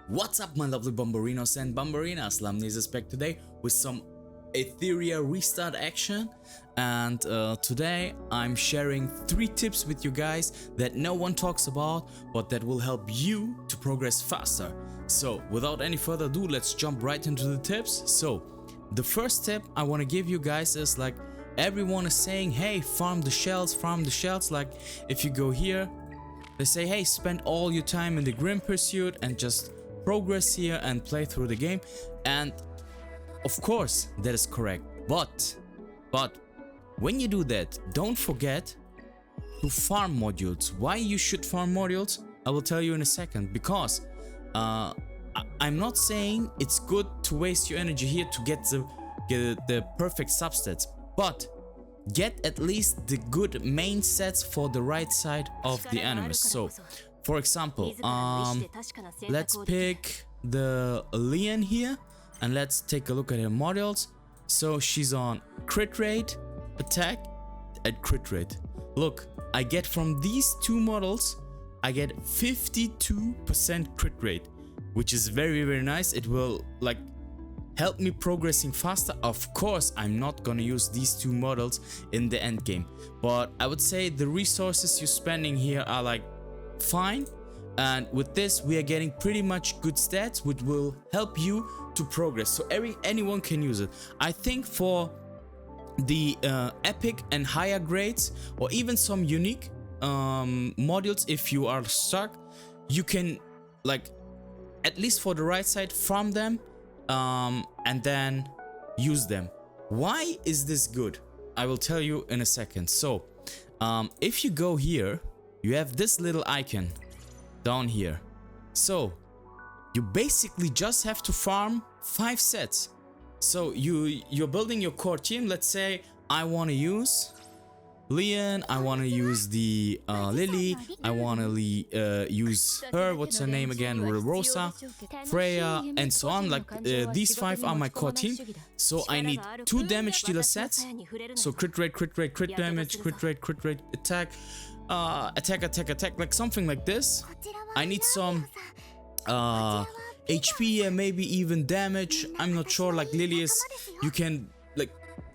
What's up, my lovely Bamborinos and Bamborinas? Lamnes is back today with some Etheria Restart action, and today I'm sharing 3 tips with you guys that no one talks about, but that will help you to progress faster. So without any further ado, let's jump right into the tips. So the first tip I want to give you guys is, like, everyone is saying, hey, farm the shells. Like, if you go here, they say, hey, spend all your time in the Grim Pursuit and just progress here and play through the game. And of course that is correct, but when you do that, don't forget to farm modules. Why you should farm modules, I will tell you in a second, because I'm not saying it's good to waste your energy here to get the perfect substats, but get at least the good main sets for the right side of the enemies. So for example, let's pick the Leon here and let's take a look at her modules. So she's on crit rate, attack, and crit rate. Look, I get from these 2 models, I get 52% crit rate, which is very nice. It will, like, help me progressing faster. Of course, I'm not gonna use these 2 models in the end game, but I would say the resources you're spending here are, like, fine, and with this we are getting pretty much good stats which will help you to progress. So anyone can use it. I think for the epic and higher grades, or even some unique modules, if you are stuck, you can, like, at least for the right side, farm them and then use them. Why is this good? I will tell you in a second. So if you go here, you have this little icon down here. So you basically just have to farm 5 sets. So you're building your core team. Let's say I want to use Leon, I want to use the Lily, I want to use her, what's her name again, Rosa, Freya, and so on. Like, these 5 are my core team. So I need 2 damage dealer sets. So crit rate, crit damage, crit rate, attack, attack, like something like this. I need some HP and maybe even damage. I'm not sure. Like Lilius, you can, like,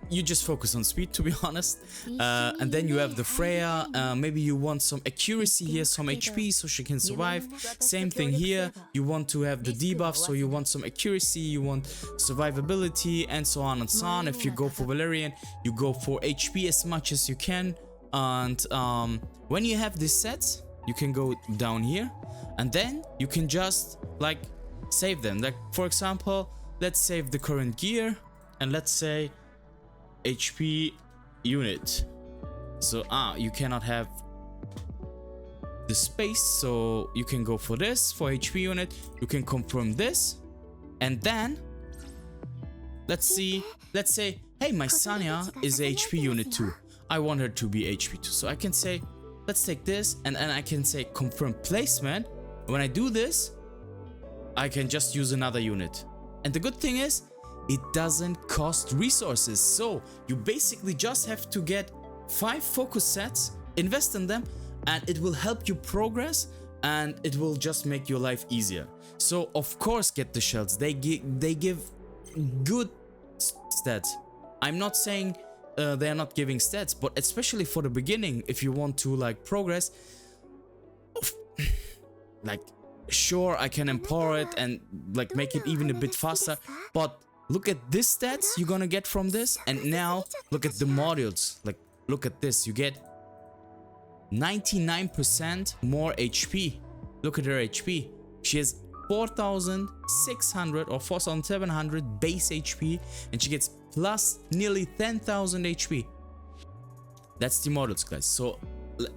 you just focus on speed, to be honest. And then you have the Freya. Maybe you want some accuracy here, some HP so she can survive. Same thing here. You want to have the debuff, so you want some accuracy, you want survivability, and so on and so on. If you go for Valerian, you go for HP as much as you can. And when you have these sets, you can go down here and then you can just, like, save them. Like, for example, let's save the current gear and let's say HP unit. So you cannot have the space, so you can go for this for HP unit. You can confirm this, and then let's say, hey, my Sanya is HP unit 2. I want her to be HP 2, so I can say, let's take this, and then I can say confirm placement. When I do this, I can just use another unit. And the good thing is, it doesn't cost resources. So you basically just have to get 5 focus sets, invest in them, and it will help you progress, and it will just make your life easier. So of course get the shells. They give good stats. I'm not saying they are not giving stats, but especially for the beginning, if you want to, like, progress, like, sure, I can empower it and, like, make it even a bit faster, but look at this stats you're gonna get from this, and now look at the modules. Like, look at this, you get 99% more HP. Look at her HP. She has 4,600 or 4,700 base HP, and she gets plus nearly 10,000 HP. That's the models, guys. So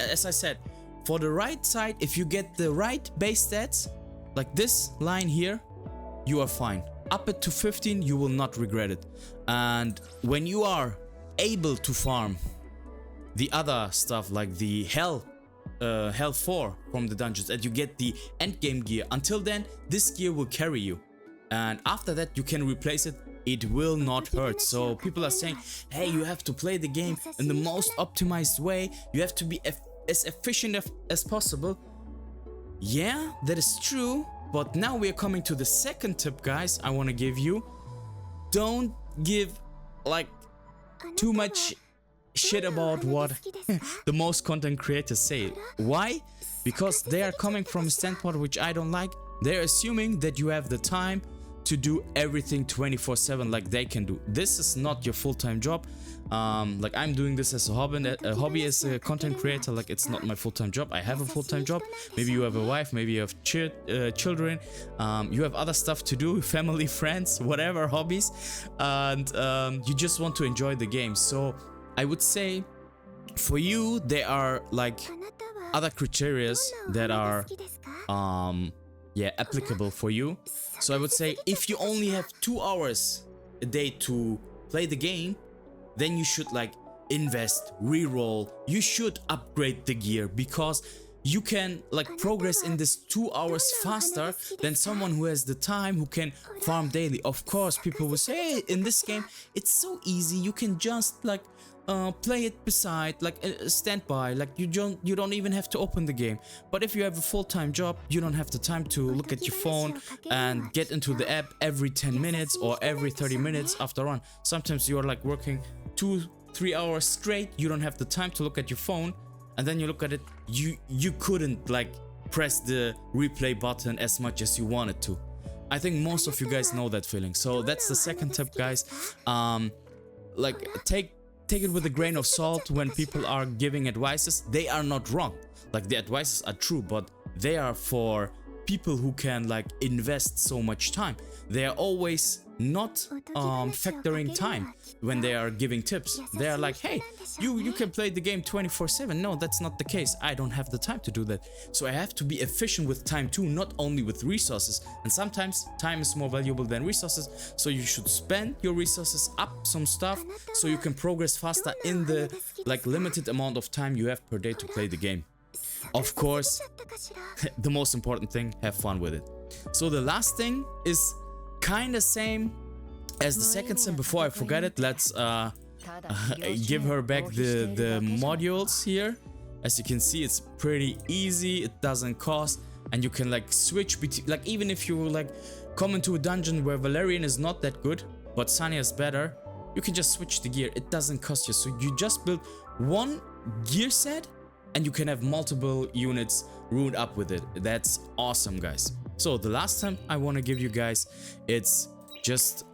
as I said, for the right side, if you get the right base stats, like this line here, you are fine. Up it to 15, you will not regret it. And when you are able to farm the other stuff, like the Hell 4 from the dungeons, and you get the end game gear, until then this gear will carry you, and after that you can replace it. It will not hurt. So people are saying, hey, you have to play the game in the most optimized way, you have to be as efficient as possible. Yeah, that is true, But now we are coming to the second tip, guys, I want to give you. Don't give like too much shit about what the most content creators say. Why? Because they are coming from a standpoint which I don't like. They're assuming that you have the time to do everything 24/7 like they can do. This is not your full-time job. Like I'm doing this as a hobby as a content creator. Like it's not my full-time job. I have a full-time job. Maybe you have a wife, maybe you have children, you have other stuff to do, family, friends, whatever, hobbies, and you just want to enjoy the game. So I would say for you there are like other criteria that are applicable for you. So I would say if you only have 2 hours a day to play the game, then you should like invest, reroll, you should upgrade the gear, because you can like progress in this 2 hours faster than someone who has the time, who can farm daily. Of course, people will say, hey, in this game it's so easy, you can just like play it beside, like standby, like you don't even have to open the game. But if you have a full-time job, you don't have the time to look at your phone and get into the app every 10 minutes or every 30 minutes after on. Sometimes you're like working 2-3 hours straight, you don't have the time to look at your phone, and then you look at it, you couldn't like press the replay button as much as you wanted to. I think most of you guys know that feeling. So that's the second tip, guys. Like take it with a grain of salt when people are giving advices. They are not wrong. Like the advices are true, but they are for people who can like invest so much time. They are always not factoring time when they are giving tips. They are like, hey, you can play the game 24/7. No, that's not the case. I don't have the time to do that. So I have to be efficient with time too, not only with resources. And sometimes time is more valuable than resources. So you should spend your resources up some stuff so you can progress faster in the like limited amount of time you have per day to play the game. Of course, the most important thing, have fun with it. So the last thing is kind of same as the second sim. Before I forget it, let's give her back the modules here. As you can see, it's pretty easy, it doesn't cost, and you can like switch between, like even if you like come into a dungeon where Valerian is not that good but Sanya is better, you can just switch the gear. It doesn't cost you. So you just build one gear set and you can have multiple units ruined up with it. That's awesome, guys. So the last time I want to give you guys, it's just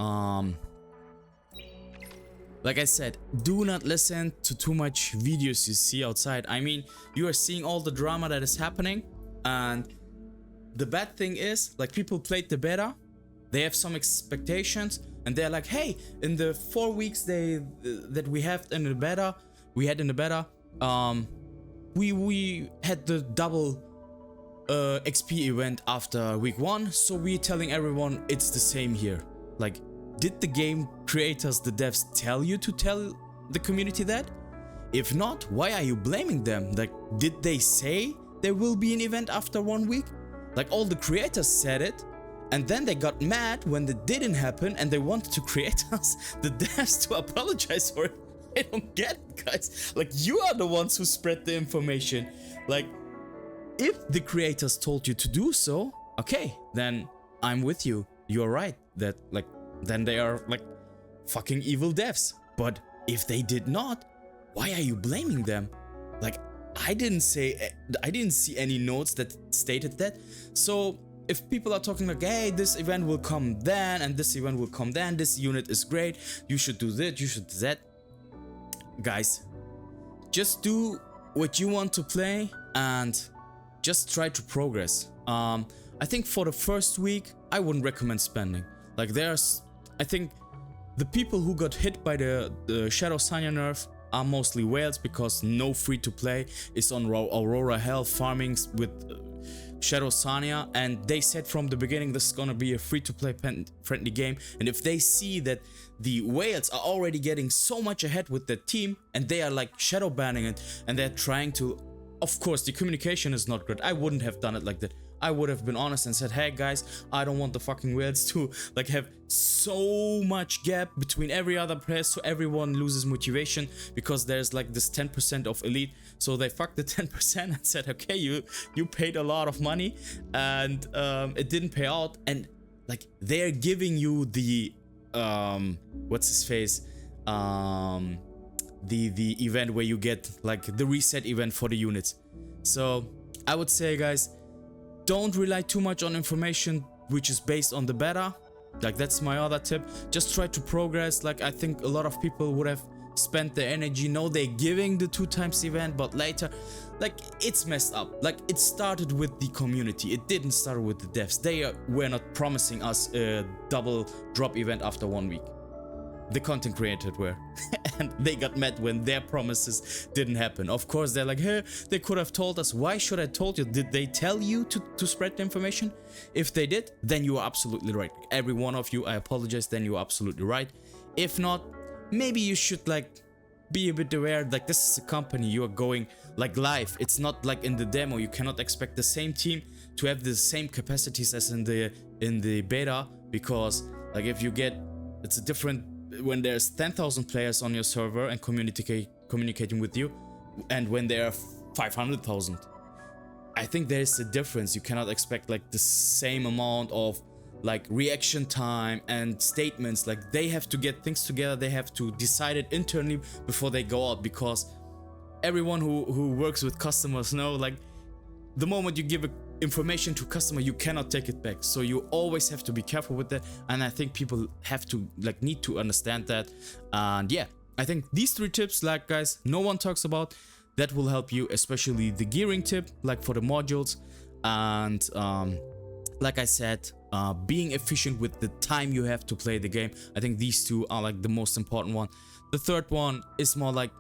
like I said, do not listen to too much videos you see outside. I mean, you are seeing all the drama that is happening, and the bad thing is, like, people played the beta, they have some expectations, and they're like, hey, in the 4 weeks that we had in the beta, we had the double XP event after week 1, so we're telling everyone it's the same here. Like, did the game creators, the devs, tell you to tell the community that? If not, why are you blaming them? Like, did they say there will be an event after 1 week? Like, all the creators said it, and then they got mad when it didn't happen, and they wanted to creators, the devs, to apologize for it. I don't get it, guys. Like, you are the ones who spread the information. Like, if the creators told you to do so, okay, then I'm with you. You're right. That, like, then they are like fucking evil devs. But if they did not, why are you blaming them? Like, I didn't see any notes that stated that. So if people are talking like, hey, this event will come then, and this event will come then, this unit is great, you should do this, you should do that. Guys, just do what you want to play and just try to progress. I think for the first week, I wouldn't recommend spending. Like, I think the people who got hit by the Shadow Sanya nerf are mostly whales, because no free-to-play is on Aurora Hell farming with Shadow Sanya, and they said from the beginning this is gonna be a free-to-play friendly game. And if they see that the whales are already getting so much ahead with their team, and they are like shadow banning it, and they're trying to, of course the communication is not good. I wouldn't have done it like that. I would have been honest and said, hey guys, I don't want the fucking whales to like have so much gap between every other player, so everyone loses motivation, because there's like this 10% of elite. So they fucked the 10% and said, okay, you paid a lot of money and it didn't pay out, and like they're giving you the what's his face, the event where you get like the reset event for the units. So I would say, guys, don't rely too much on information which is based on the beta. Like that's my other tip. Just try to progress. Like I think a lot of people would have spent their energy, know they're giving the 2x event, but later like it's messed up. Like it started with the community, it didn't start with the devs. They were not promising us a double drop event after 1 week. The content creators were and they got mad when their promises didn't happen. Of course they're like, hey, they could have told us. Why should I told you? Did they tell you to spread the information? If they did, then you are absolutely right. Every one of you, I apologize, then you're absolutely right. If not, maybe you should like be a bit aware, like this is a company, you are going like live. It's not like in the demo. You cannot expect the same team to have the same capacities as in the beta, because like if you get, it's a different when there's 10,000 players on your server and communicating with you, and when there are 500,000. I think there's a difference. You cannot expect like the same amount of like reaction time and statements. Like they have to get things together, they have to decide it internally before they go out, because everyone who works with customers know, like the moment you give information to customer, you cannot take it back. So you always have to be careful with that, and I think people have to like need to understand that. And yeah, I think these 3 tips, like guys, no one talks about, that will help you, especially the gearing tip, like for the modules. And like I said, being efficient with the time you have to play the game. I think these 2 are like the most important one. The third one is more like,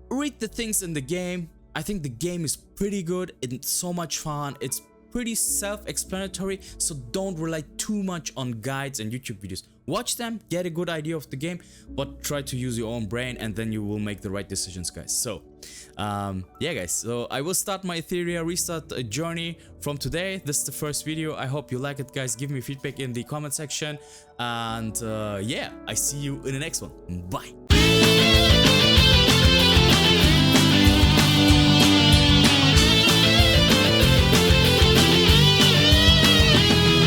read the things in the game. I think the game is pretty good, it's so much fun, it's pretty self-explanatory, so don't rely too much on guides and YouTube videos. Watch them, get a good idea of the game, but try to use your own brain, and then you will make the right decisions, guys. So yeah guys, so I will start my Etheria Restart journey from today. This is the first video. I hope you like it, guys. Give me feedback in the comment section, and yeah, I see you in the next one. Bye.